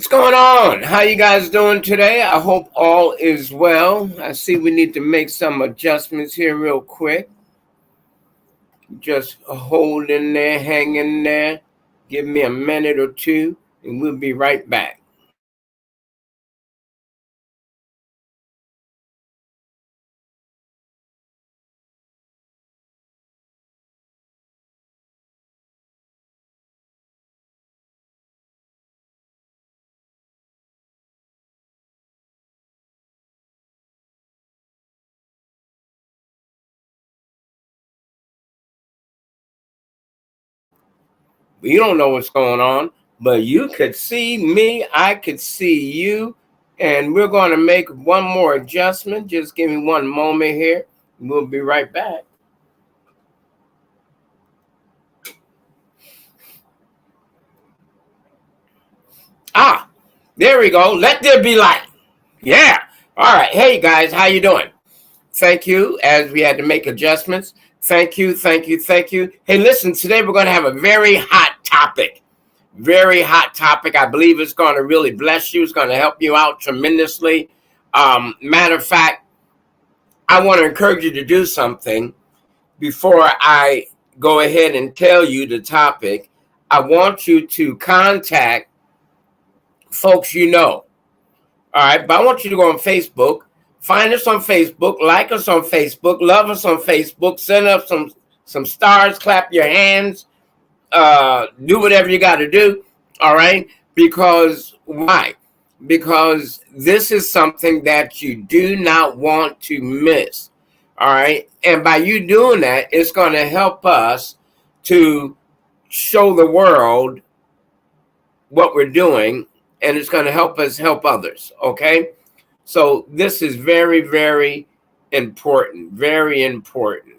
What's going on? How you guys doing today? I hope all is well. I see we need to make some adjustments here real quick. Just hold in there, hang in there. Give me a minute or two, and we'll be right back. You don't know what's going on, but you could see me. I could see you. And we're going to make one more adjustment. Just give me one moment here. We'll be right back. Ah, there we go. Let there be light. Yeah. All right. Hey, guys, how you doing? Thank you, as we had to make adjustments. Thank you, thank you, thank you. Hey, listen, today we're going to have a very hot topic. Very hot topic. I believe it's going to really bless you. It's going to help you out tremendously. Matter of fact, I want to encourage you to do something before I go ahead and tell you the topic. I want you to contact folks you know. All right, but I want you to go on Facebook. Find us on Facebook, like us on Facebook, love us on Facebook, send us some stars, clap your hands, do whatever you got to do, all right? Because why? Because this is something that you do not want to miss, all right? And by you doing that, it's going to help us to show the world what we're doing, and it's going to help us help others, okay? So this is very, very important, very important.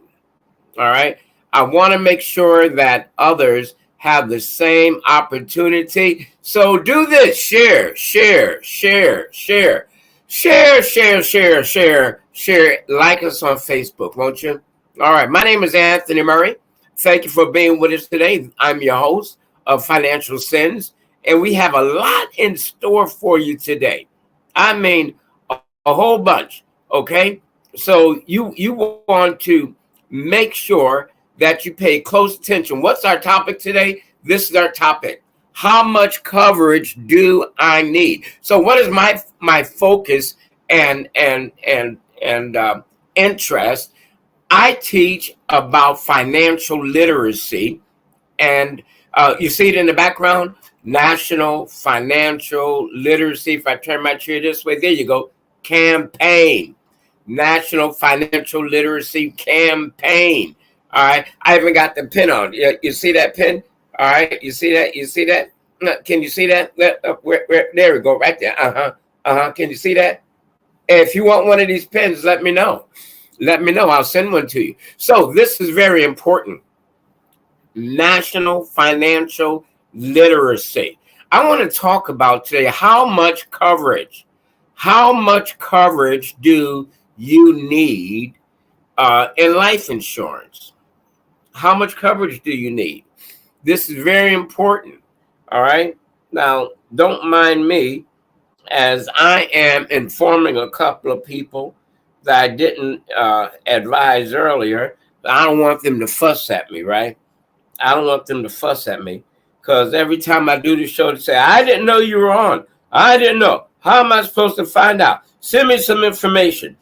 All right. I want to make sure that others have the same opportunity. So do this. Share, share, share, share, share, share, share, share, share. Like us on Facebook, won't you? All right. My name is Anthony Murray. Thank you for being with us today. I'm your host of Financial Sins, and we have a lot in store for you today. I mean, a whole bunch. Okay. So you want to make sure that you pay close attention. What's our topic today? This is our topic. How much coverage do I need? So what is my focus and interest? I teach about financial literacy, and you see it in the background, National Financial Literacy. If I turn my chair this way, there you go. Campaign, National Financial Literacy Campaign. All right, I even got the pin on. You see that pin? All right, you see that? You see that? Can you see that? There we go, right there. Can you see that? If you want one of these pins, let me know. Let me know. I'll send one to you. So this is very important. National Financial Literacy. I want to talk about today how much coverage. How much coverage do you need in life insurance? How much coverage do you need? This is very important. All right. Now, don't mind me as I am informing a couple of people that I didn't advise earlier. I don't want them to fuss at me, right? I don't want them to fuss at me because every time I do the show, they say, I didn't know you were on. I didn't know. How am I supposed to find out? Send me some information.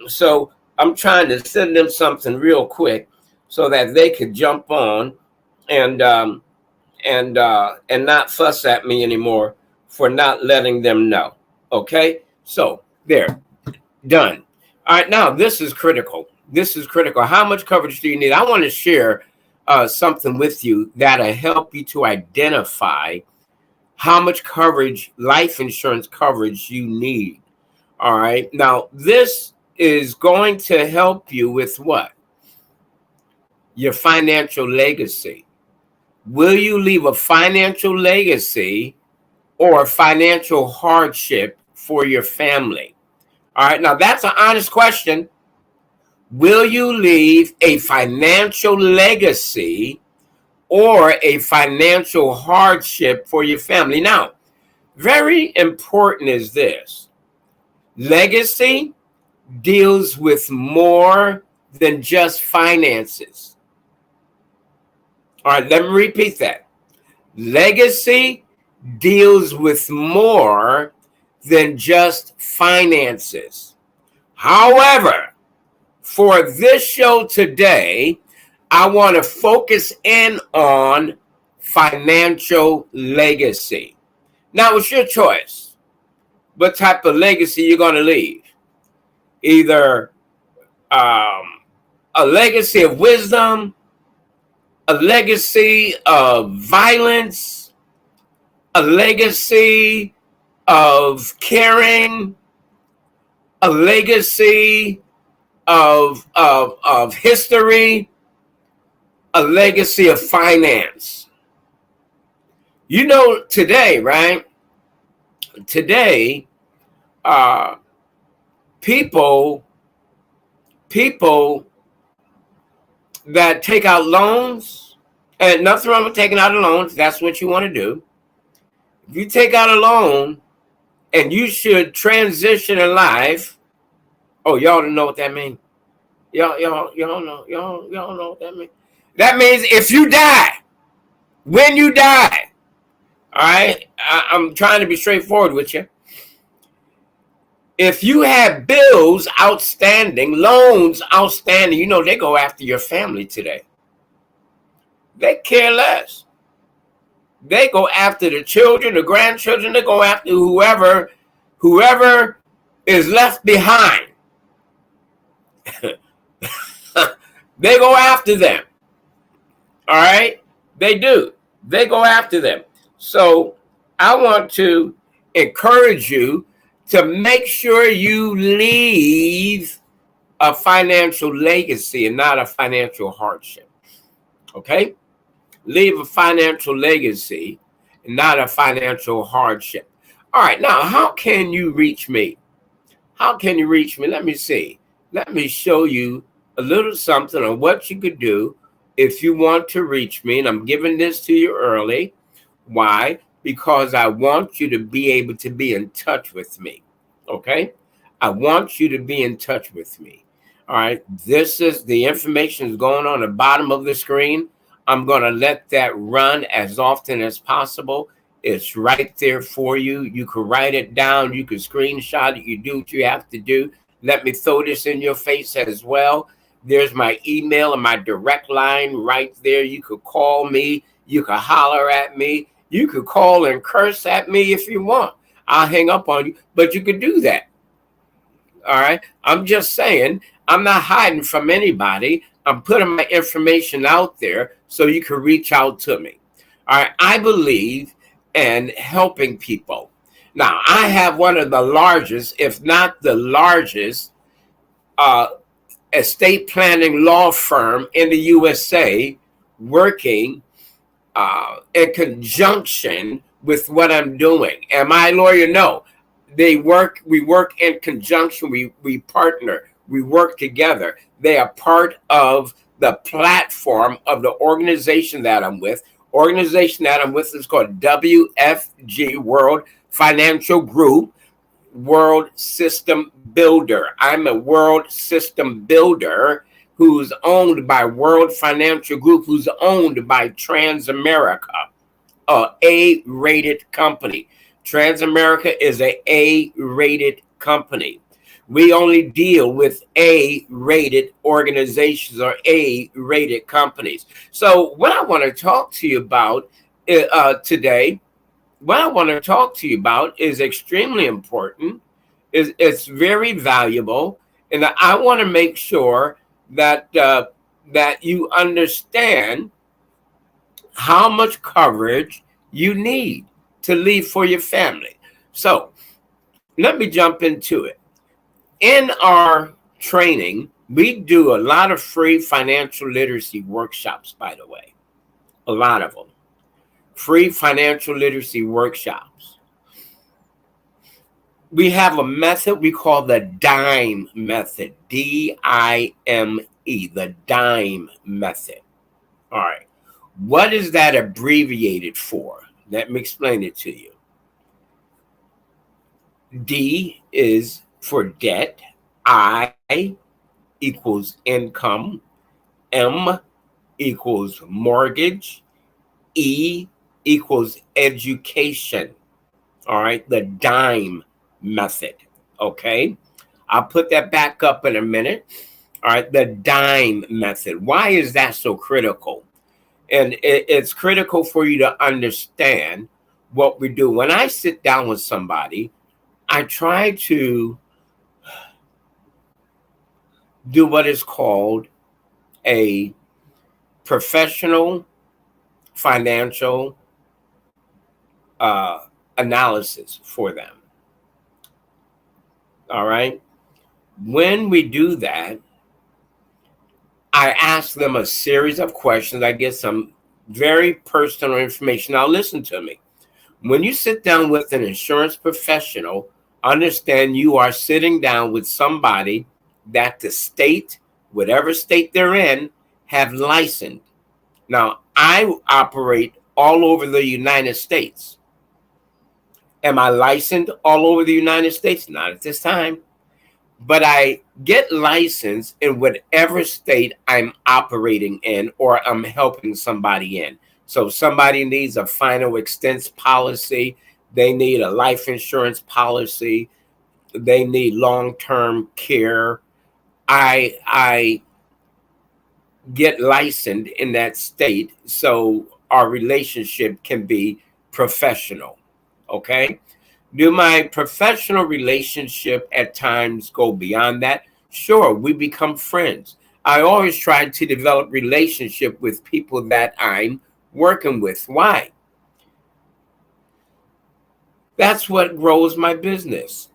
So I'm trying to send them something real quick so that they could jump on and not fuss at me anymore for not letting them know. Okay, so there, done. All right, now this is critical. This is critical. How much coverage do you need? I want to share something with you that'll help you to identify how much coverage, life insurance coverage you need. All right. Now, this is going to help you with what? Your financial legacy. Will you leave a financial legacy or financial hardship for your family? All right. Now, that's an honest question. Will you leave a financial legacy or a financial hardship for your family? Now, very important is this. Legacy deals with more than just finances. All right, let me repeat that. Legacy deals with more than just finances. However, for this show today, I want to focus in on financial legacy. Now, it's your choice what type of legacy you're going to leave. Either a legacy of wisdom, a legacy of violence, a legacy of caring, a legacy of history, a legacy of finance. You know, today, right? Today, people that take out loans, and nothing wrong with taking out a loan if that's what you want to do. If you take out a loan and you should transition in life, oh, y'all don't know what that means. Y'all don't know what that means. That means if you die, when you die, all right, I'm trying to be straightforward with you. If you have bills outstanding, loans outstanding, you know they go after your family today. They care less. They go after the children, the grandchildren. They go after whoever is left behind. They go after them. All right? They do. They go after them. So I want to encourage you to make sure you leave a financial legacy and not a financial hardship. Okay? Leave a financial legacy and not a financial hardship. All right, now how can you reach me? How can you reach me? Let me see. Let me show you a little something on what you could do if you want to reach me. And I'm giving this to you early. Why? Because I want you to be able to be in touch with me. Okay? I want you to be in touch with me. All right. This is the information is going on the bottom of the screen. I'm going to let that run as often as possible. It's right there for you. You can write it down. You can screenshot it. You do what you have to do. Let me throw this in your face as well. There's my email and my direct line right there. You could call me. You could holler at me. You could call and curse at me if you want. I'll hang up on you, but you could do that. All right. I'm just saying, I'm not hiding from anybody. I'm putting my information out there so you can reach out to me. All right. I believe in helping people. Now, I have one of the largest, if not the largest, estate planning law firm in the USA working in conjunction with what I'm doing. Am I a lawyer? No. We work in conjunction. We partner. We work together. They are part of the platform of the organization that I'm with. Organization that I'm with is called WFG, World Financial Group, World System Builder. I'm a world system builder who's owned by World Financial Group, who's owned by Transamerica, a A-rated company. Transamerica is a A-rated company. We only deal with A-rated organizations or A-rated companies. So what I want to talk to you about today, what I want to talk to you about is extremely important. It's very valuable, and I want to make sure that that you understand how much coverage you need to leave for your family. So let me jump into it. In our training, we do a lot of free financial literacy workshops, by the way, a lot of them. Free financial literacy workshops. We have a method we call the DIME method, D-I-M-E, the DIME method. All right. What is that abbreviated for? Let me explain it to you. D is for debt. I equals income. M equals mortgage. E equals education. All right, the dime method. Okay, I'll put that back up in a minute. All right, the dime method. Why is that so critical? And it's critical for you to understand what we do. When I sit down with somebody, I try to do what is called a professional financial uh, analysis for them. All right. When we do that, I ask them a series of questions. I get some very personal information. Now, listen to me. When you sit down with an insurance professional, understand you are sitting down with somebody that the state, whatever state they're in, have licensed. Now, I operate all over the United States. Am I licensed all over the United States? Not at this time. But I get licensed in whatever state I'm operating in or I'm helping somebody in. So somebody needs a final expense policy. They need a life insurance policy. They need long-term care. I get licensed in that state so our relationship can be professional. Okay. Do my professional relationship at times go beyond that? Sure, we become friends. I always try to develop relationship with people that I'm working with. Why? That's what grows my business.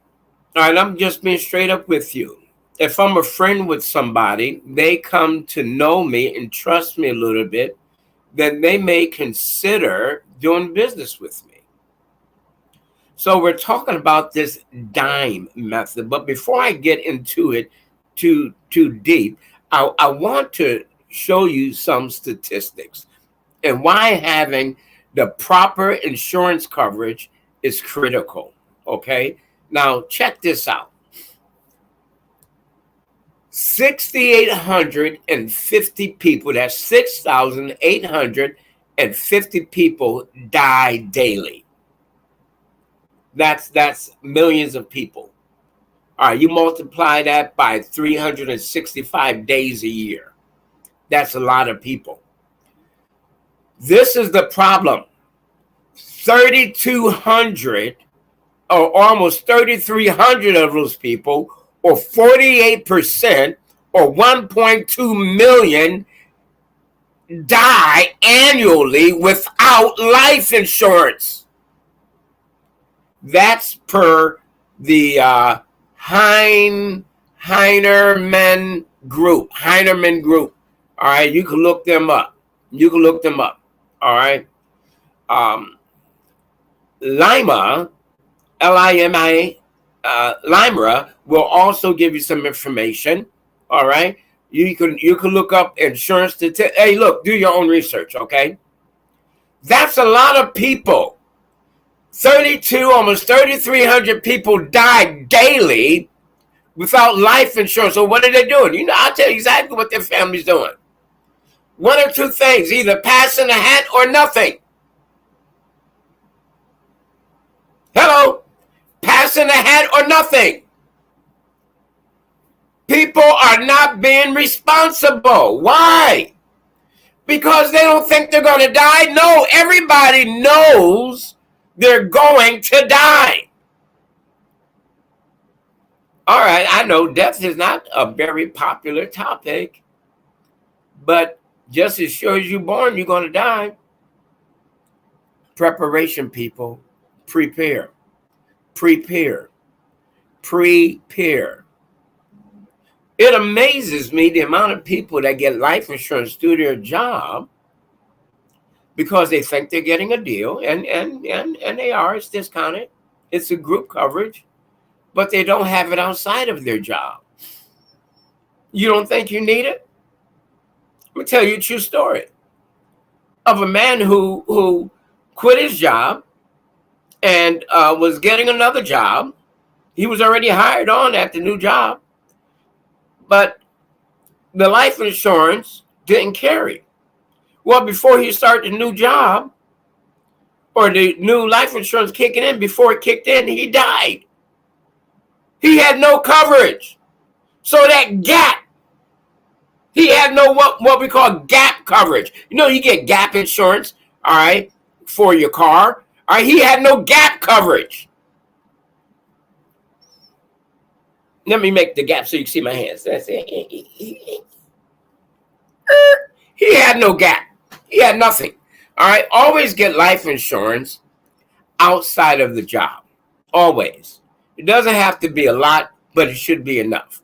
All right, I'm just being straight up with you. If I'm a friend with somebody, they come to know me and trust me a little bit, then they may consider doing business with me. So we're talking about this dime method, but before I get into it too deep, I want to show you some statistics and why having the proper insurance coverage is critical. Okay, now check this out. 6,850 people, that's 6,850 people die daily. That's millions of people. All right, you multiply that by 365 days a year. That's a lot of people. This is the problem. 3,200 or almost 3,300 of those people, or 48%, or 1.2 million, die annually without life insurance. That's per the Heinerman Group. Heinerman Group. All right, you can look them up. All right. Lima, Lima, Limra will also give you some information. All right. You can look up insurance. Hey, look, do your own research. Okay. That's a lot of people. 32, almost 3,300 people die daily without life insurance. So what are they doing? You know, I'll tell you exactly what their family's doing. One or two things, either passing the hat or nothing. Hello? Passing the hat or nothing. People are not being responsible. Why? Because they don't think they're going to die? No, everybody knows they're going to die. All right, I know death is not a very popular topic, but just as sure as you're born, you're going to die. Preparation, people. Prepare. Prepare. Prepare. It amazes me the amount of people that get life insurance through their job because they think they're getting a deal, and they are. It's discounted. It's a group coverage, but they don't have it outside of their job. You don't think you need it? Let me tell you a true story of a man who quit his job and was getting another job. He was already hired on at the new job, but the life insurance didn't carry. Well, before he started the new job, or the new life insurance kicking in, before it kicked in, he died. He had no coverage. So that gap, he had no what we call gap coverage. You know, you get gap insurance, all right, for your car. All right, he had no gap coverage. Let me make the gap so you can see my hands. That's it. He had no gap. He had nothing. All right, always get life insurance outside of the job. Always. It doesn't have to be a lot, but it should be enough.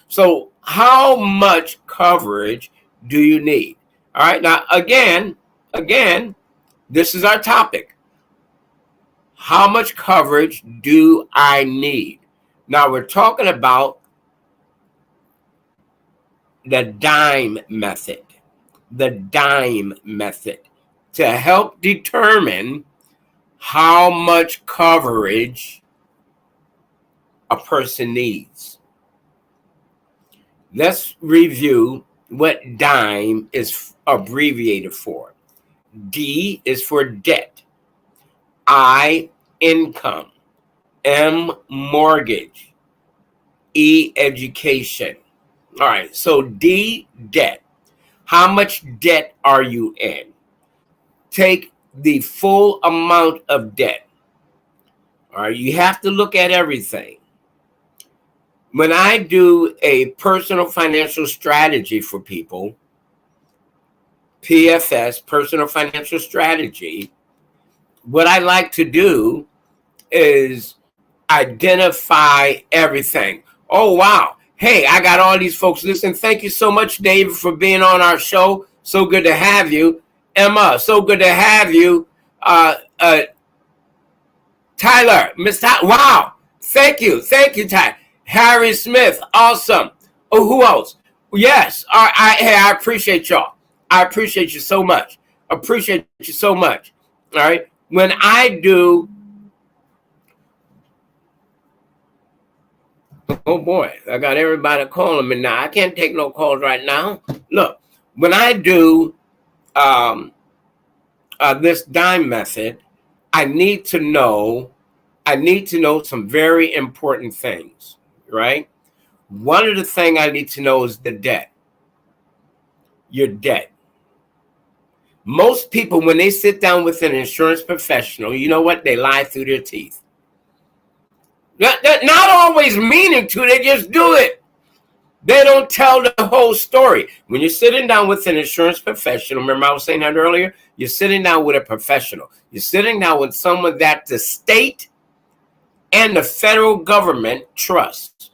So how much coverage do you need? All right, now again, this is our topic. How much coverage do I need? Now we're talking about the DIME method. The DIME method to help determine how much coverage a person needs. Let's review what DIME is abbreviated for. D is for debt. I, income. M, mortgage. E, education. All right, so D, debt. How much debt are you in? Take the full amount of debt. All right, you have to look at everything. When I do a personal financial strategy for people, PFS, personal financial strategy, what I like to do is identify everything. Oh, wow. Hey, I got all these folks listening. Thank you so much, David, for being on our show. So good to have you. Emma, so good to have you. Tyler, Miss Tyler, wow. Thank you, Tyler. Harry Smith, awesome. Oh, who else? Yes, I appreciate y'all. I appreciate you so much. Appreciate you so much. All right. When I do, oh boy, I got everybody calling me now. I can't take no calls right now. Look, when I do this DIME method, I need to know some very important things, right? One of the things I need to know is the debt. Your debt. Most people, when they sit down with an insurance professional, you know what? They lie through their teeth. Not always meaning to, they just do it. They don't tell the whole story. When you're sitting down with an insurance professional, remember I was saying that earlier? You're sitting down with a professional. You're sitting down with someone that the state and the federal government trusts.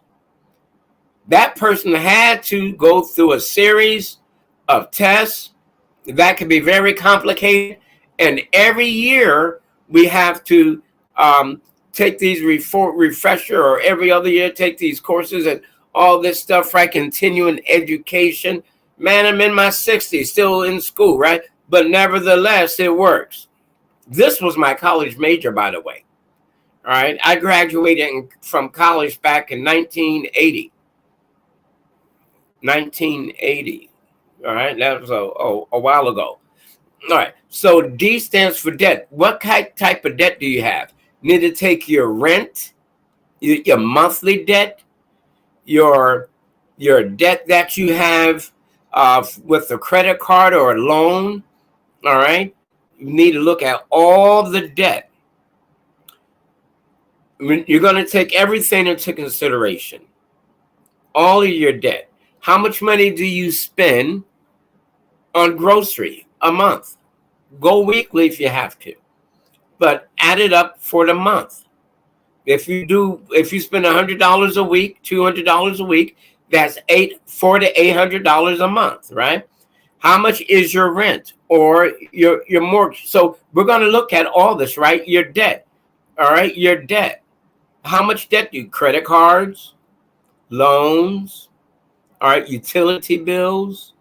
That person had to go through a series of tests that can be very complicated. And every year we have to take these refresher, or every other year take these courses and all this stuff, right? Continuing education. Man, I'm in my 60s, still in school, right? But nevertheless, it works. This was my college major, by the way. All right. I graduated from college back in 1980. 1980. All right. That was a while ago. All right. So D stands for debt. What type of debt do you have? You need to take your rent, your monthly debt, your debt that you have with a credit card or a loan. All right. You need to look at all the debt. You're going to take everything into consideration. All of your debt. How much money do you spend on grocery a month? Go weekly if you have to, but add it up for the month. If you spend $100 a week, $200 a week, that's $400 to $800 a month, right? How much is your rent or your mortgage? So we're going to look at all this, right? Your debt, all right? Your debt. How much debt do you? Credit cards, loans, all right? Utility bills,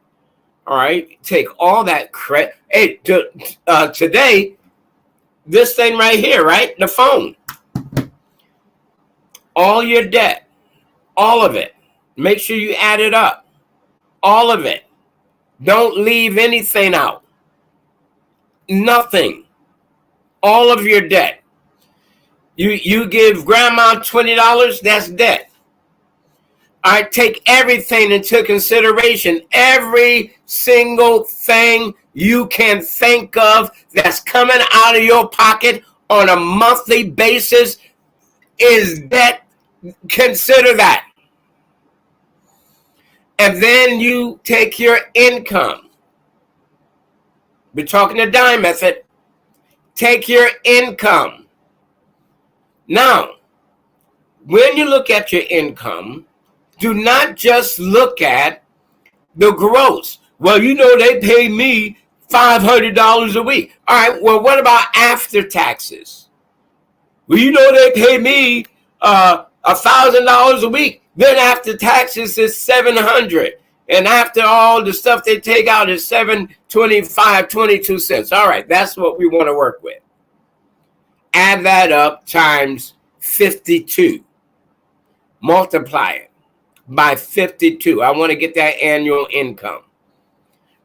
all right? Take all that credit. Hey, today, this thing right here, right? The phone. all your debt, all of it. Make sure you add it up, all of it. Don't leave anything out. Nothing. All of your debt. You give grandma $20, that's debt. All right, take everything into consideration. Every single thing you can think of that's coming out of your pocket on a monthly basis is debt. Consider that. And then you take your income. We're talking the dime method. Take your income. Now, when you look at your income, do not just look at the gross. Well, you know, they pay me $500 a week. All right, well, what about after taxes? Well, you know, they pay me $1,000 a week. Then after taxes is $700. And after all the stuff they take out is $7.25, All right, that's what we want to work with. Add that up times 52. Multiply it by 52. I want to get that annual income.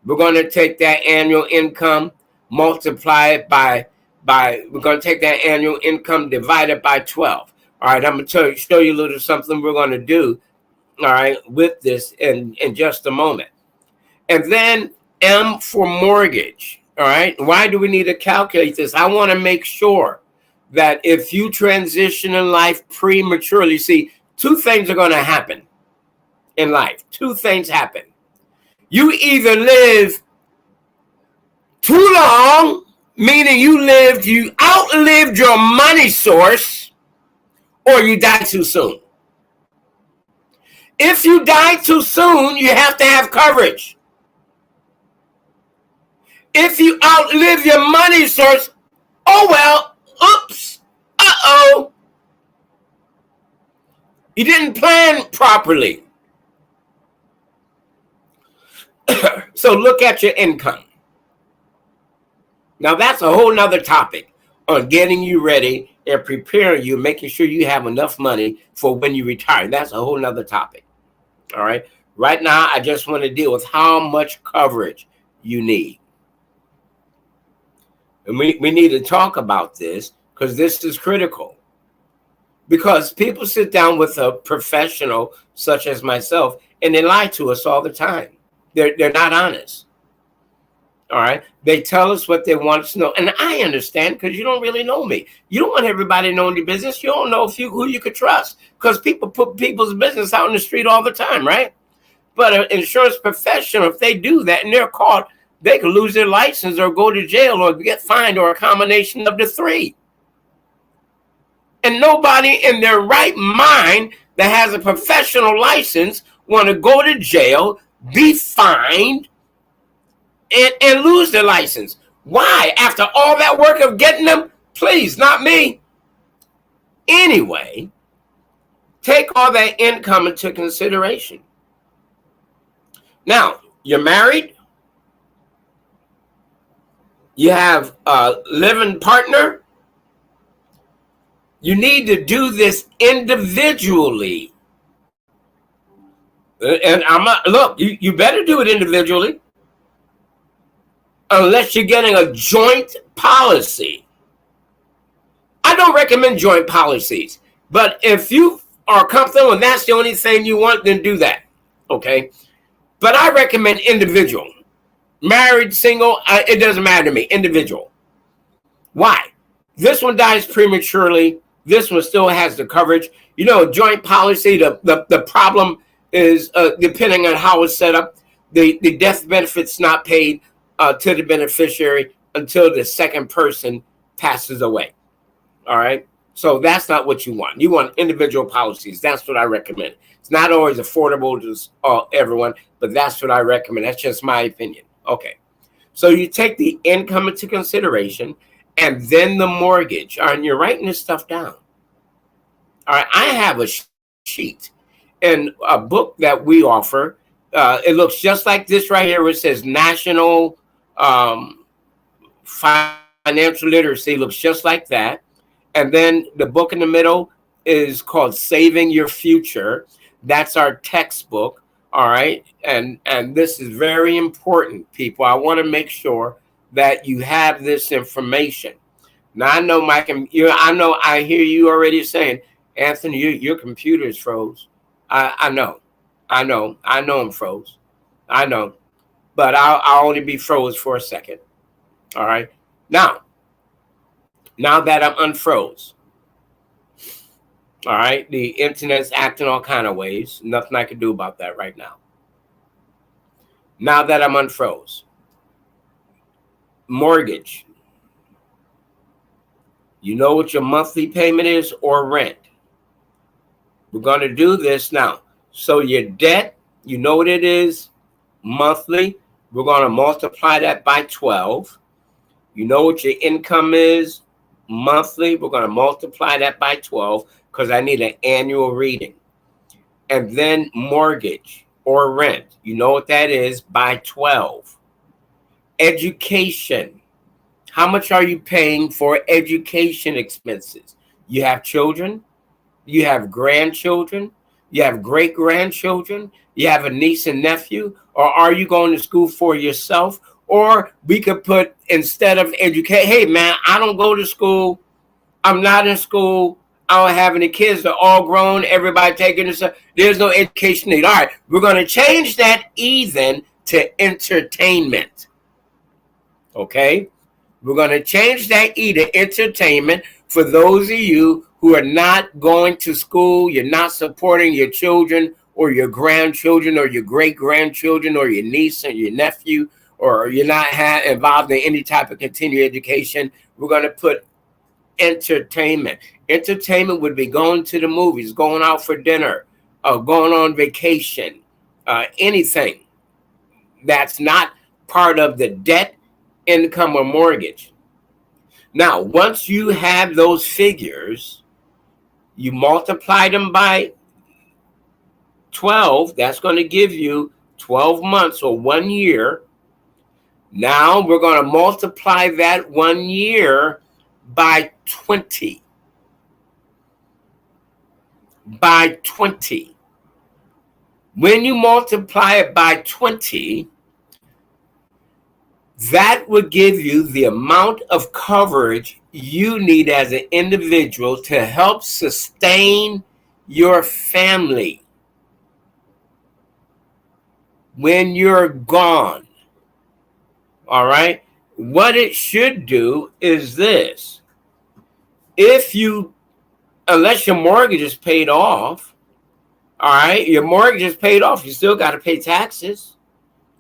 We're going to take that annual income, multiply it by we're going to take that annual income, divide it by 12. All right, I'm going to show you a little something we're going to do, all right, with this in just a moment. And then M for mortgage, all right? Why do we need to calculate this? I want to make sure that if you transition in life prematurely, see, two things are going to happen in life. Two things happen. You either live too long, meaning you outlived your money source, or you die too soon. If you die too soon, you have to have coverage. If you outlive your money source, oh well, oops, uh-oh. You didn't plan properly. So look at your income. Now that's a whole nother topic on getting you ready and preparing you, making sure you have enough money for when you retire. That's a whole nother topic. All right. Right now, I just want to deal with how much coverage you need. And we need to talk about this because this is critical. Because people sit down with a professional such as myself and they lie to us all the time. They're not honest. All right. They tell us what they want us to know. And I understand because you don't really know me. You don't want everybody knowing your business. You don't know who you could trust because people put people's business out in the street all the time, right? But an insurance professional, if they do that and they're caught, they could lose their license or go to jail or get fined or a combination of the three. And nobody in their right mind that has a professional license want to go to jail, be fined, and lose their license. Why? After all that work of getting them? Please, not me. Anyway, take all that income into consideration. Now, you're married. You have a living partner. You need to do this individually. And look, you better do it individually. Unless you're getting a joint policy. I don't recommend joint policies. But if you are comfortable and that's the only thing you want, then do that. Okay? But I recommend individual. Married, single, it doesn't matter to me. Individual. Why? This one dies prematurely. This one still has the coverage. You know, joint policy, the problem is depending on how it's set up, the death benefit's not paid to the beneficiary until the second person passes away. All right. So that's not what you want. You want individual policies. That's what I recommend. It's not always affordable to everyone, but that's what I recommend. That's just my opinion. Okay. So you take the income into consideration and then the mortgage. All right. And you're writing this stuff down. All right. I have a sheet and a book that we offer. It looks just like this right here, where it says National Financial Literacy. Looks just like that. And then the book in the middle is called Saving Your Future. That's our textbook. All right. And this is very important, people. I want to make sure that you have this information. Now I know I hear you already saying, Anthony, your computer is froze. I know. I'm froze. I know. But I'll only be froze for a second. All right. Now that I'm unfroze, all right, the internet's acting all kind of ways. Nothing I can do about that right now. Now that I'm unfroze, mortgage. You know what your monthly payment is, or rent. We're going to do this now. So your debt, you know what it is, monthly. We're going to multiply that by 12. You know what your income is, monthly. We're going to multiply that by 12 because I need an annual reading. And then mortgage or rent, you know what that is, by 12. Education. How much are you paying for education expenses? You have children, you have grandchildren, you have great-grandchildren, you have a niece and nephew, or are you going to school for yourself? Or we could put, instead of educate, hey man, I don't go to school, I'm not in school, I don't have any kids, they're all grown, everybody taking this, there's no education need. All right, we're going to change that even to entertainment. Okay? We're going to change that E to entertainment for those of you who are not going to school, you're not supporting your children or your grandchildren or your great-grandchildren or your niece or your nephew, or you're not involved in any type of continuing education. We're going to put entertainment. Entertainment would be going to the movies, going out for dinner, going on vacation, anything that's not part of the debt, income, or mortgage. Now, once you have those figures, you multiply them by 12. That's going to give you 12 months or 1 year. Now we're going to multiply that 1 year by 20. By 20. When you multiply it by 20, that would give you the amount of coverage you need as an individual to help sustain your family when you're gone. All right? What it should do is this. Unless your mortgage is paid off, all right, your mortgage is paid off, you still got to pay taxes.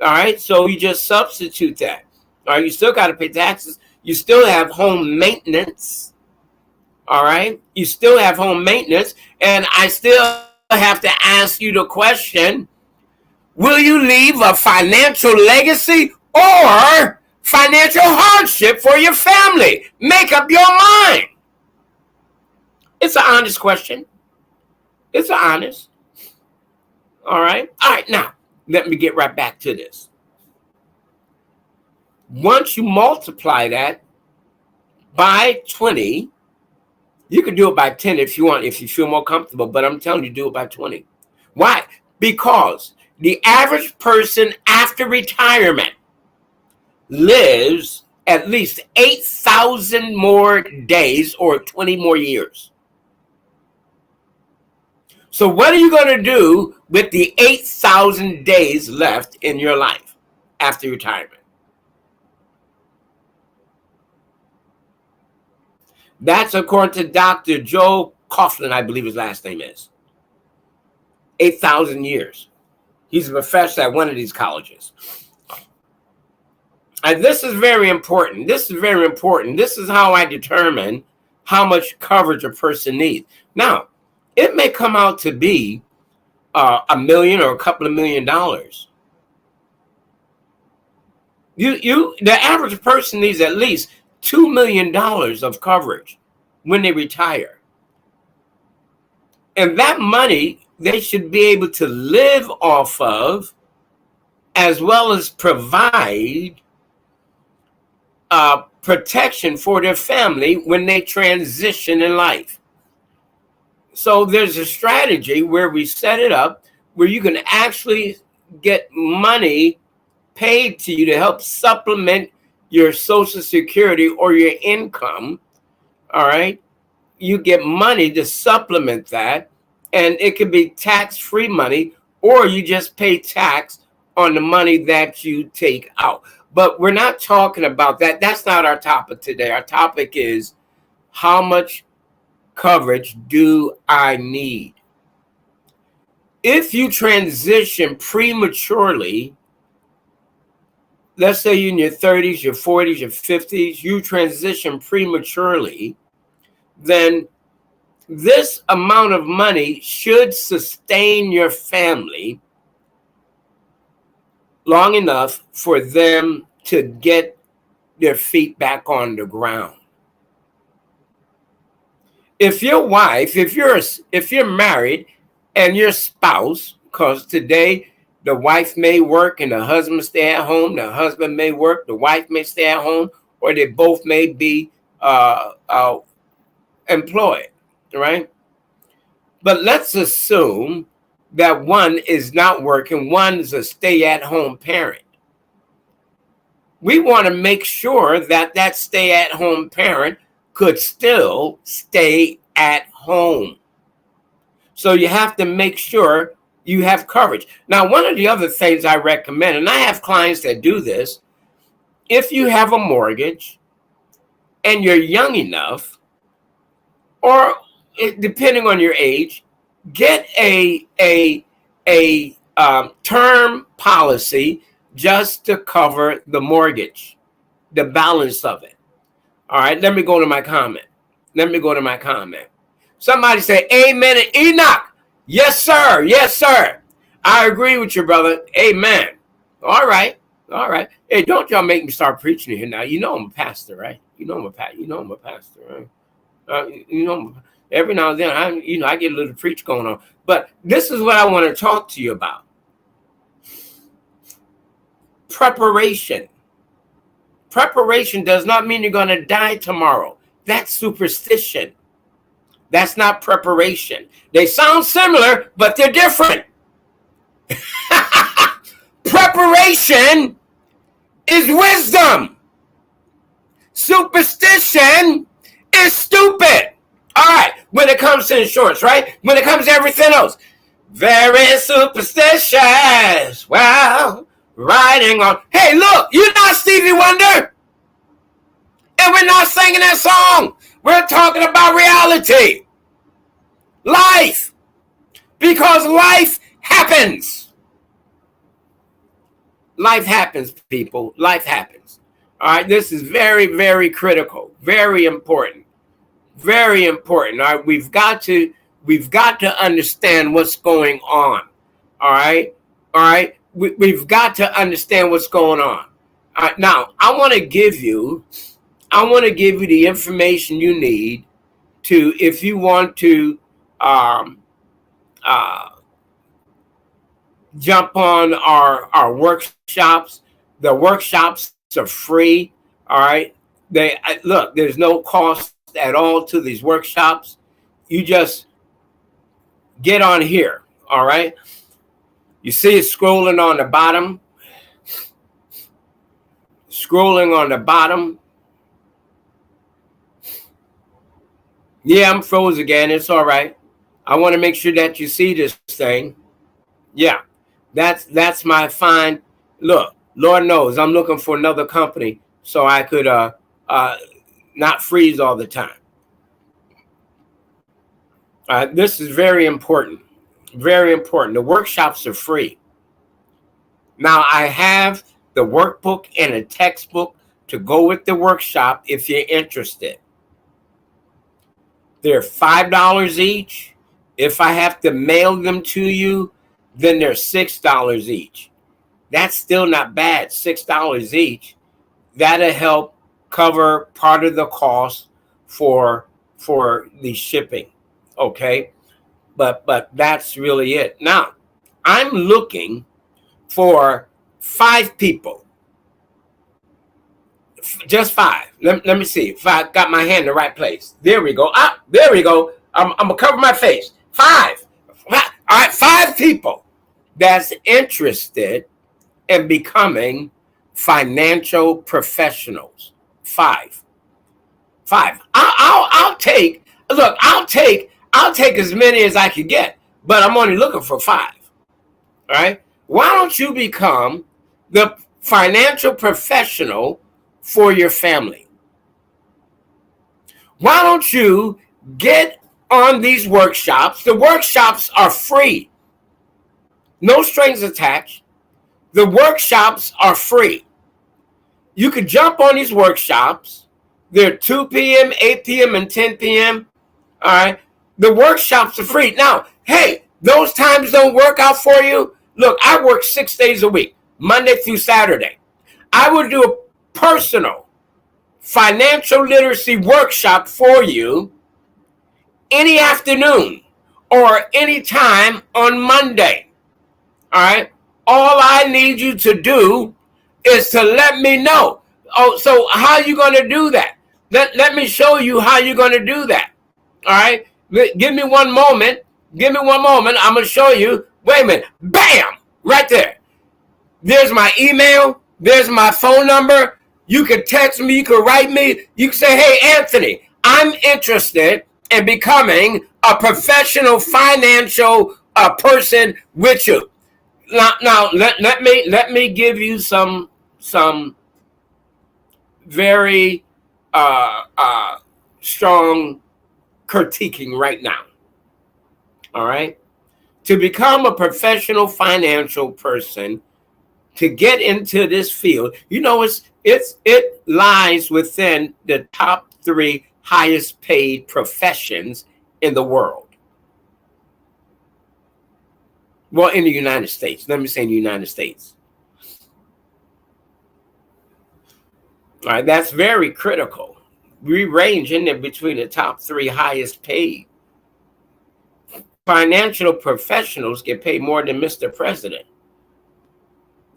All right, so you just substitute that. All right, you still got to pay taxes. You still have home maintenance. All right, you still have home maintenance. And I still have to ask you the question, will you leave a financial legacy or financial hardship for your family? Make up your mind. It's an honest question. It's honest. All right. All right, now, let me get right back to this. Once you multiply that by 20, you can do it by 10 if you want, if you feel more comfortable, but I'm telling you, do it by 20. Why? Because the average person after retirement lives at least 8,000 more days or 20 more years. So what are you going to do with the 8,000 days left in your life after retirement? That's according to Dr. Joe Coughlin, I believe his last name is. 8,000 years. He's a professor at one of these colleges. And this is very important. This is very important. This is how I determine how much coverage a person needs. Now, it may come out to be $1 million or a couple of $1 million. The average person needs at least $2 million of coverage when they retire. And that money they should be able to live off of, as well as provide protection for their family when they transition in life. So there's a strategy where we set it up where you can actually get money paid to you to help supplement your Social Security or your income. All right. You get money to supplement that, and it could be tax-free money, or you just pay tax on the money that you take out. But we're not talking about that. That's not our topic today. Our topic is, how much coverage do I need? If you transition prematurely, let's say you're in your 30s, your 40s, your 50s, you transition prematurely, then this amount of money should sustain your family long enough for them to get their feet back on the ground. If your wife, if you're married and your spouse, because today the wife may work and the husband stay at home, the husband may work, the wife may stay at home, or they both may be employed, right? But let's assume that one is not working, one is a stay-at-home parent. We want to make sure that that stay-at-home parent could still stay at home. So you have to make sure you have coverage. Now, one of the other things I recommend, and I have clients that do this, if you have a mortgage and you're young enough, or depending on your age, get a term policy just to cover the mortgage, the balance of it. All right, let me go to my comment. Somebody say, amen, Enoch. Yes, sir. Yes, sir. I agree with you, brother. Amen. All right. Hey, don't y'all make me start preaching here now. You know I'm a pastor, right? You know I'm a pastor, right? Every now and then, I get a little preach going on. But this is what I want to talk to you about. Preparation. Preparation does not mean you're going to die tomorrow. That's superstition. That's not preparation. They sound similar, but they're different. Preparation is wisdom. Superstition is stupid. All right, when it comes to insurance, right? When it comes to everything else, very superstitious. Well, riding on. Hey, look, you're not Stevie Wonder. And we're not singing that song. We're talking about reality. Life. Because life happens. Life happens, people. Life happens. All right, this is very, very critical. Very important. Very important. All right, we've got to understand what's going on. All right. We've got to understand what's going on. All right, now I want to give you the information you need to, if you want to jump on our workshops. The workshops are free. All right. Look, there's no cost at all to these workshops. You just get on here. All right. You see it scrolling on the bottom. Yeah, I'm froze again. It's all right. I want to make sure that you see this thing. Yeah, that's my fine. Look, Lord knows I'm looking for another company so I could not freeze all the time. This is very important. Very important. The workshops are free. Now, I have the workbook and a textbook to go with the workshop if you're interested. They're $5 each. If I have to mail them to you, then they're $6 each. That's still not bad, $6 each. That'll help cover part of the cost for the shipping, okay? But that's really it. Now, I'm looking for 5 people. Just 5. Let me see if I got my hand in the right place. There we go. There we go. I'm gonna cover my face. Five. All right, 5 people that's interested in becoming financial professionals. 5. I'll take. Look, I'll take as many as I can get, but I'm only looking for 5. All right. Why don't you become the financial professional for your family? Why don't you get on these workshops? The workshops are free. No strings attached. The workshops are free. You could jump on these workshops. They're 2 p.m., 8 p.m., and 10 p.m. All right. The workshops are free. Now, hey, those times don't work out for you. Look, I work 6 days a week, Monday through Saturday. I will do a personal financial literacy workshop for you any afternoon or any time on Monday. All right. All I need you to do is to let me know. Oh, so how are you going to do that? Let me show you how you're going to do that. All right. Give me one moment. I'm going to show you. Wait a minute. Bam! Right there. There's my email. There's my phone number. You can text me. You can write me. You can say, hey, Anthony, I'm interested in becoming a professional financial person with you. Now let me give you some very strong critiquing right now. All right. To become a professional financial person, to get into this field, you know, it lies within the top 3 highest paid professions in the world. Well, in the United States. Let me say in the United States. All right, that's very critical. We range in there between the top 3 highest paid. Financial professionals get paid more than Mr. President.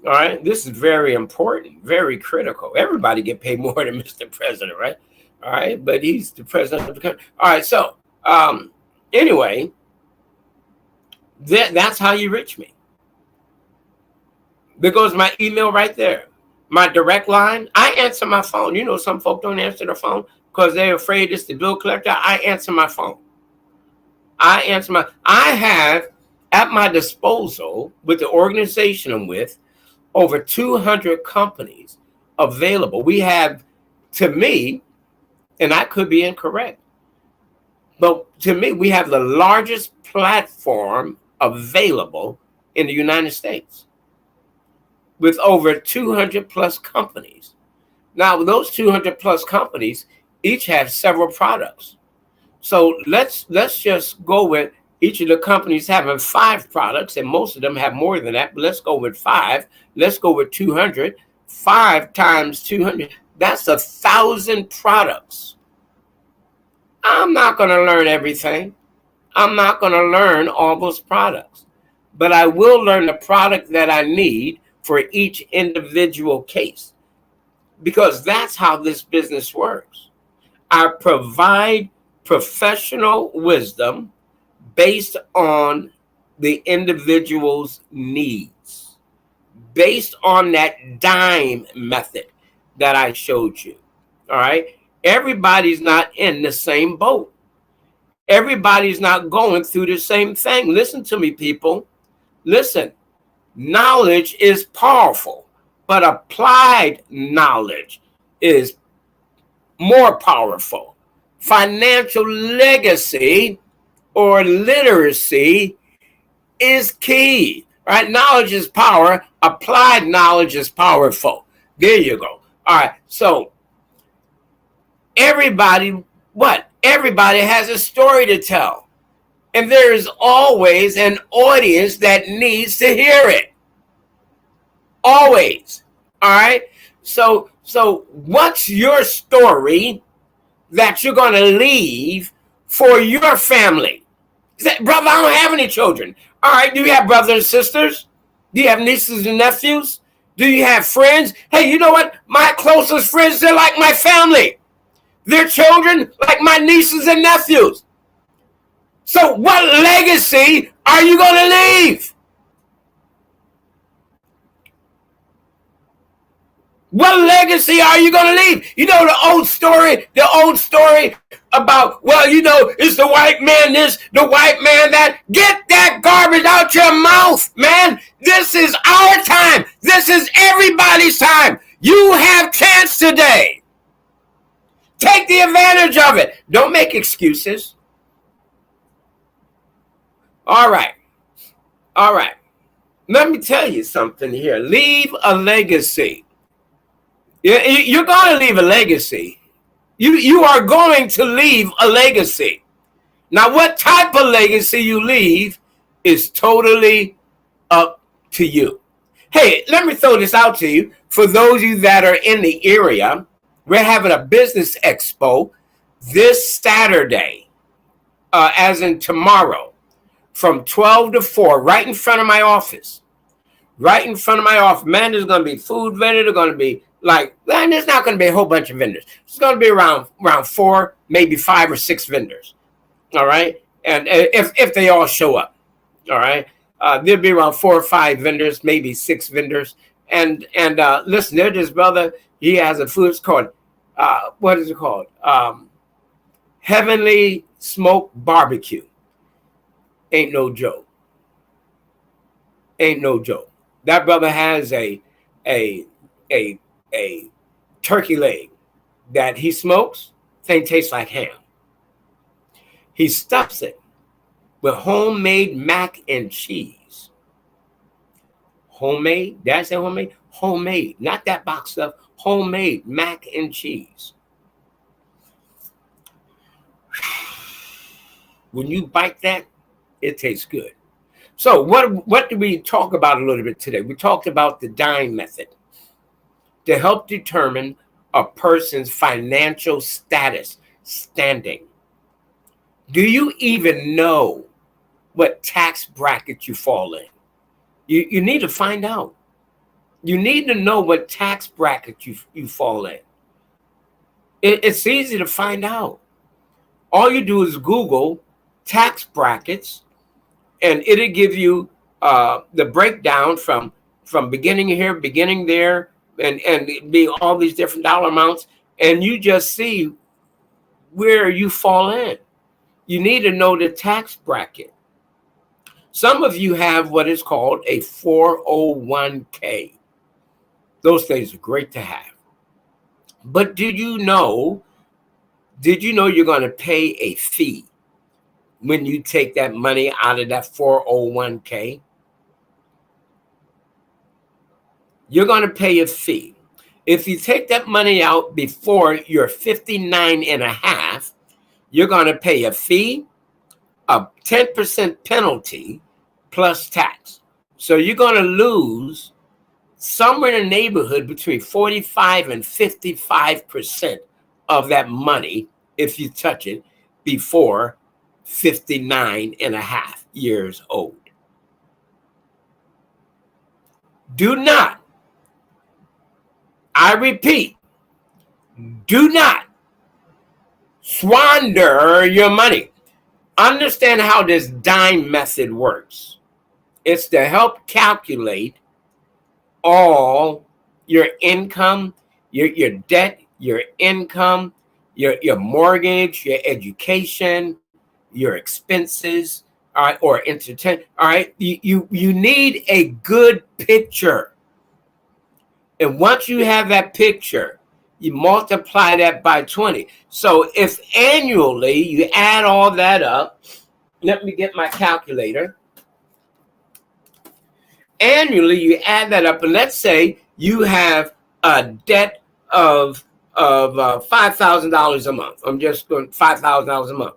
All right, this is very important, very critical. Everybody get paid more than Mr. President, right? All right, but he's the president of the country. All right, so anyway, that's how you reach me. There goes my email right there. My direct line. I answer my phone. You know, some folk don't answer their phone because they're afraid it's the bill collector. I answer my phone. I have at my disposal with the organization I'm with over 200 companies available. We have, to me, and I could be incorrect, but to me, we have the largest platform available in the United States with over 200 plus companies. Now, those 200 plus companies each have several products. So let's just go with each of the companies having 5 products, and most of them have more than that, but let's go with 5. Let's go with 200. 5 times 200, that's 1,000 products. I'm not going to learn everything. I'm not going to learn all those products, but I will learn the product that I need for each individual case, because that's how this business works. I provide professional wisdom based on the individual's needs, based on that dime method that I showed you. All right. Everybody's not in the same boat. Everybody's not going through the same thing. Listen to me, people. Listen, knowledge is powerful, but applied knowledge is more powerful. Financial legacy or literacy is key, right? Knowledge is power. Applied knowledge is powerful. There you go. All right. So everybody has a story to tell. And there is always an audience that needs to hear it. Always. All right. So what's your story that you're going to leave for your family? Brother, I don't have any children. All right. Do you have brothers and sisters? Do you have nieces and nephews? Do you have friends? Hey, you know what? My closest friends, they're like my family. They're children like my nieces and nephews. So what legacy are you going to leave? What legacy are you going to leave? You know the old story about, well, you know, it's the white man this, the white man that. Get that garbage out your mouth, man. This is our time. This is everybody's time. You have chance today. Take the advantage of it. Don't make excuses. All right. All right. Let me tell you something here. Leave a legacy. You're going to leave a legacy. You are going to leave a legacy. Now, what type of legacy you leave is totally up to you. Hey, let me throw this out to you. For those of you that are in the area, we're having a business expo this Saturday, as in tomorrow, from 12 to 4, right in front of my office. Right in front of my office. Man, there's going to be food vendors. There's going to be and there's not going to be a whole bunch of vendors. It's going to be around 4, maybe 5 or 6 vendors. All right. And if they all show up. All right. There'll be around 4 or 5 vendors, maybe 6 vendors. And listen, there's this brother. He has a food. It's called, what is it called? Heavenly Smoke Barbecue. Ain't no joke. Ain't no joke. That brother has a turkey leg that he smokes. Thing tastes like ham. He stuffs it with homemade mac and cheese. Homemade? Did I say homemade? Homemade, not that box stuff. Homemade mac and cheese. When you bite that, it tastes good. So what did we talk about a little bit today? We talked about the dime method to help determine a person's financial status, standing. Do you even know what tax bracket you fall in? You need to find out. You need to know what tax bracket you fall in. It's easy to find out. All you do is Google tax brackets, and it'll give you the breakdown from beginning here, beginning there, and be all these different dollar amounts, and you just see where you fall in. You need to know the tax bracket. Some of you have what is called a 401k. Those things are great to have. But did you know you're going to pay a fee when you take that money out of that 401k? You're going to pay a fee. If you take that money out before you're 59 and a half, you're going to pay a fee, a 10% penalty plus tax. So you're going to lose somewhere in the neighborhood between 45 and 55% of that money if you touch it before 59 and a half years old. Do not, I repeat, do not squander your money. Understand how this dime method works. It's to help calculate all your income, your debt, your income, your mortgage, your education, your expenses, all right, or entertainment. All right, you need a good picture. And once you have that picture, you multiply that by 20. So if annually you add all that up, let me get my calculator. Annually, you add that up, and let's say you have a debt of $5,000 a month. I'm just going $5,000 a month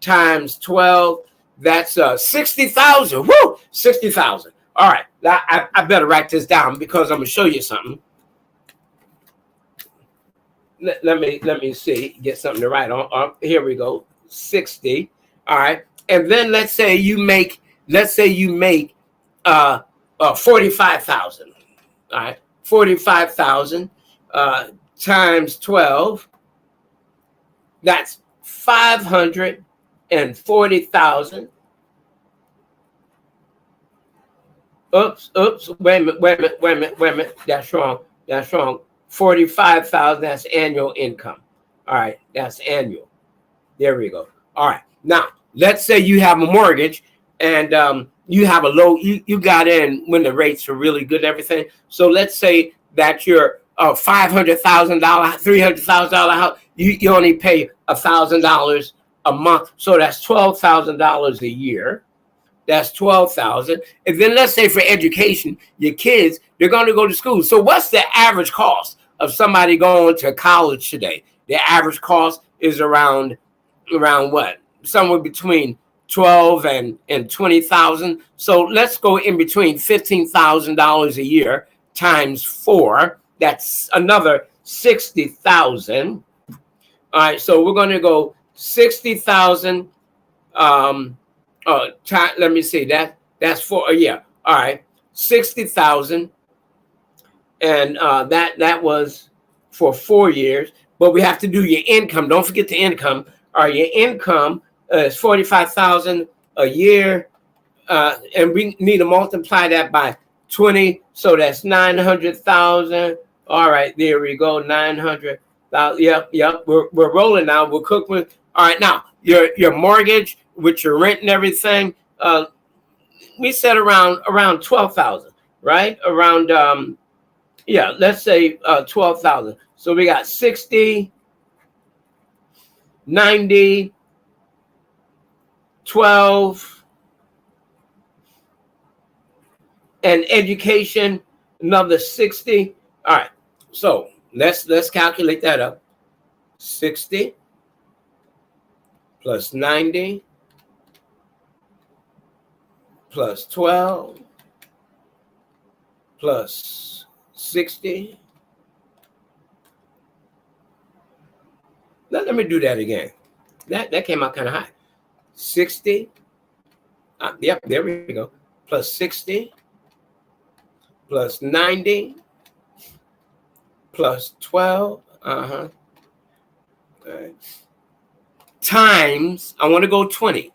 times 12. That's 60,000. Woo, 60,000. All right, I better write this down because I'm gonna show you something. Let me see, get something to write on. Here we go, 60. All right, and then let's say you make 45,000. All right, 45,000 times 12. That's $550,000. $440,000. Oops, wait a minute. That's wrong. 45,000, that's annual income. All right, that's annual. There we go. All right. Now, let's say you have a mortgage and you have a low, you got in when the rates are really good and everything. So let's say that you're $500,000, $300,000 house, you only pay $1,000 a month. So that's $12,000 a year. That's $12,000. And then let's say for education, your kids, they're going to go to school. So what's the average cost of somebody going to college today? The average cost is around what? Somewhere between 12 and 20,000. So let's go in between $15,000 a year times 4. That's another 60,000. All right, so we're going to go 60,000. Let me see, that's for a year. All right, 60,000, and that was for 4 years. But we have to do your income. Don't forget the income. All right, your income is 45,000 a year, and we need to multiply that by 20. So that's 900,000. All right, there we go, 900,000. Yep. We're rolling now. We're cooking. All right, now your mortgage with your rent and everything, we said around 12,000, right? Around let's say 12,000. So we got 60, 90, 12, and education another 60. All right, so let's calculate that up. 60 plus 90 plus 12 plus 60. Now, let me do that again. That came out kind of high. 60. Yep, there we go. Plus 60 plus 90 plus 12. All right. Times, I want to go 20.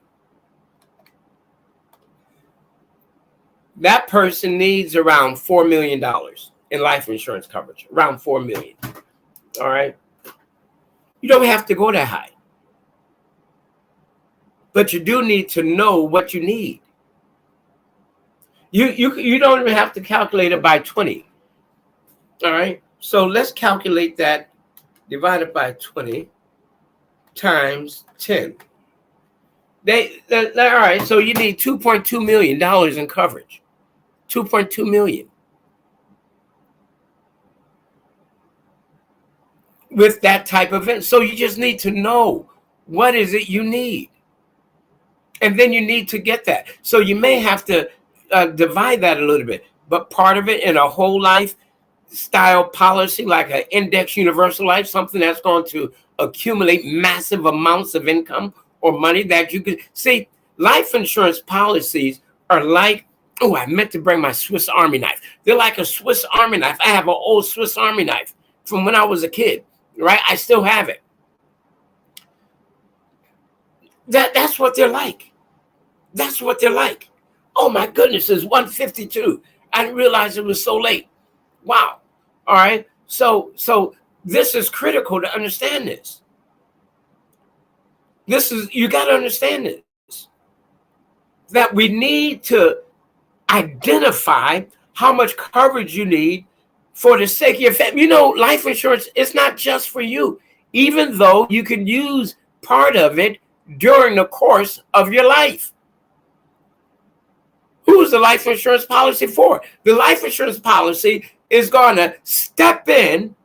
That person needs around $4 million in life insurance coverage, around $4 million. All right. You don't have to go that high, but you do need to know what you need. You don't even have to calculate it by 20. All right. So let's calculate that divided by 20 times 10. All right. So you need $2.2 million in coverage. 2.2 million. With that type of event. So you just need to know what is it you need. And then you need to get that. So you may have to divide that a little bit. But part of it in a whole life style policy, like an index universal life, something that's going to accumulate massive amounts of income or money that you can see. Life insurance policies are like, oh, I meant to bring my Swiss Army knife. They're like a Swiss Army knife. I have an old Swiss Army knife from when I was a kid, right? I still have it. That's what they're like. That's what they're like. Oh my goodness, it's 1:52. I didn't realize it was so late. Wow. All right. So this is critical to understand this. You got to understand this. That we need to identify how much coverage you need for the sake of your family. You know, life insurance is not just for you, even though you can use part of it during the course of your life. Who is the life insurance policy for? The life insurance policy is going to step in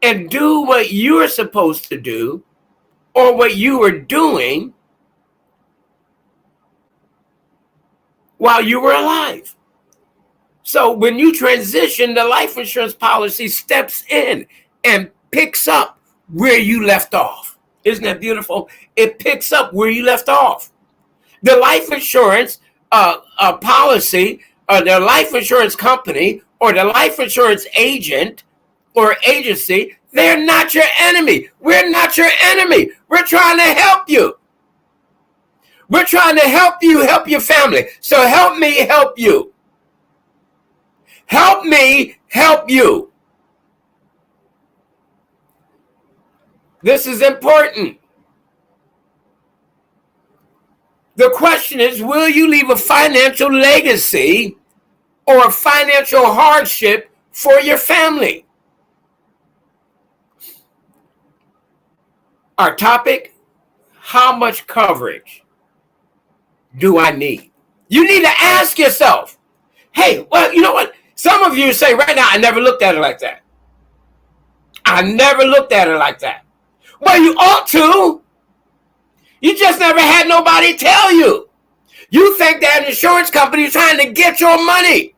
and do what you're supposed to do or what you were doing while you were alive. So when you transition, the life insurance policy steps in and picks up where you left off. Isn't that beautiful? It picks up where you left off. The life insurance policy, or the life insurance company, or the life insurance agent or agency, they're not your enemy. We're not your enemy. We're trying to help you. We're trying to help you help your family. So help me help you. Help me help you. This is important. The question is, will you leave a financial legacy or a financial hardship for your family? Our topic, how much coverage do I need? You need to ask yourself, hey, well, you know what? Some of you say right now, I never looked at it like that. I never looked at it like that. Well, you ought to. You just never had nobody tell you. You think that insurance company is trying to get your money.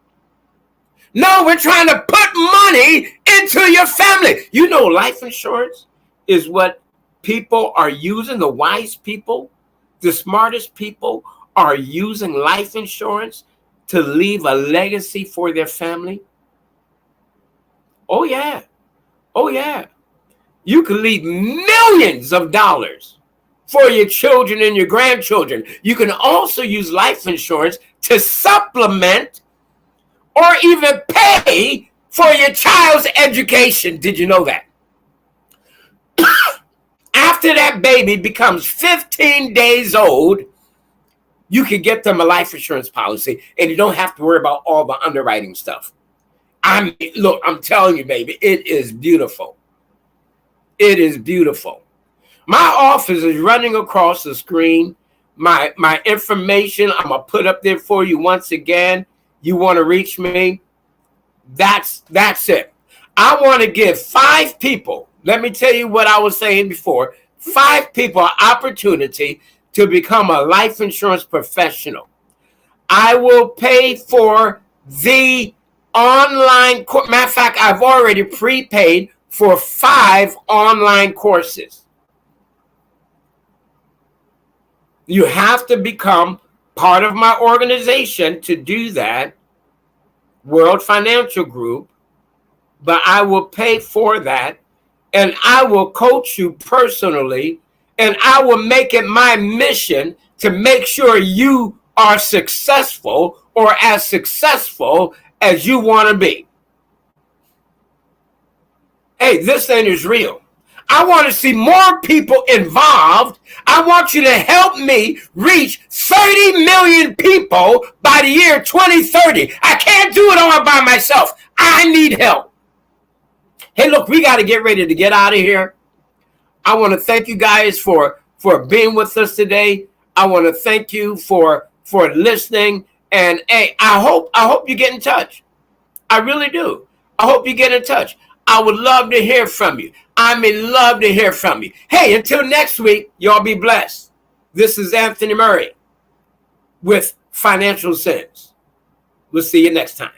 No, we're trying to put money into your family. You know, life insurance is what people are using. The wise people, the smartest people are using life insurance to leave a legacy for their family. Oh, yeah. Oh, yeah. You can leave millions of dollars for your children and your grandchildren. You can also use life insurance to supplement or even pay for your child's education. Did you know that? After that baby becomes 15 days old, you can get them a life insurance policy and you don't have to worry about all the underwriting stuff. Look, I'm telling you, baby, it is beautiful. It is beautiful. My office is running across the screen. My information, I'm going to put up there for you once again. You want to reach me? That's it. I want to give 5 people, let me tell you what I was saying before, 5 people an opportunity to become a life insurance professional. I will pay for the online course. Matter of fact, I've already prepaid for 5 online courses. You have to become part of my organization to do that, World Financial Group, but I will pay for that, and I will coach you personally, and I will make it my mission to make sure you are successful or as successful as you want to be. Hey, this thing is real. I want to see more people involved. I want you to help me reach 30 million people by the year 2030. I can't do it all by myself. I need help. Hey, look, we got to get ready to get out of here. I want to thank you guys for being with us today. I want to thank you for listening. And hey, I hope you get in touch. I really do. I hope you get in touch. I would love to hear from you. I may love to hear from you. Hey, until next week, y'all be blessed. This is Anthony Murray with Financial Sense. We'll see you next time.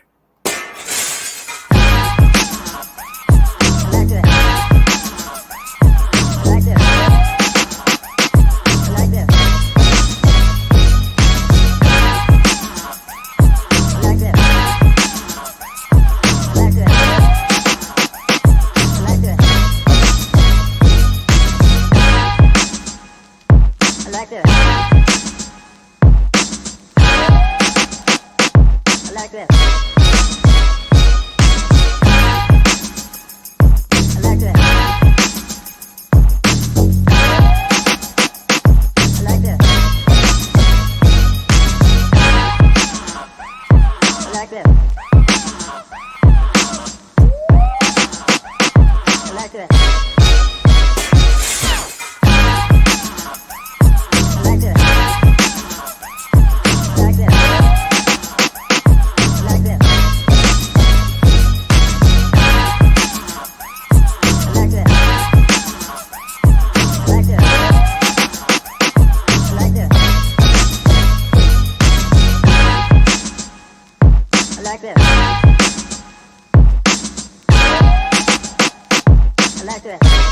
like this.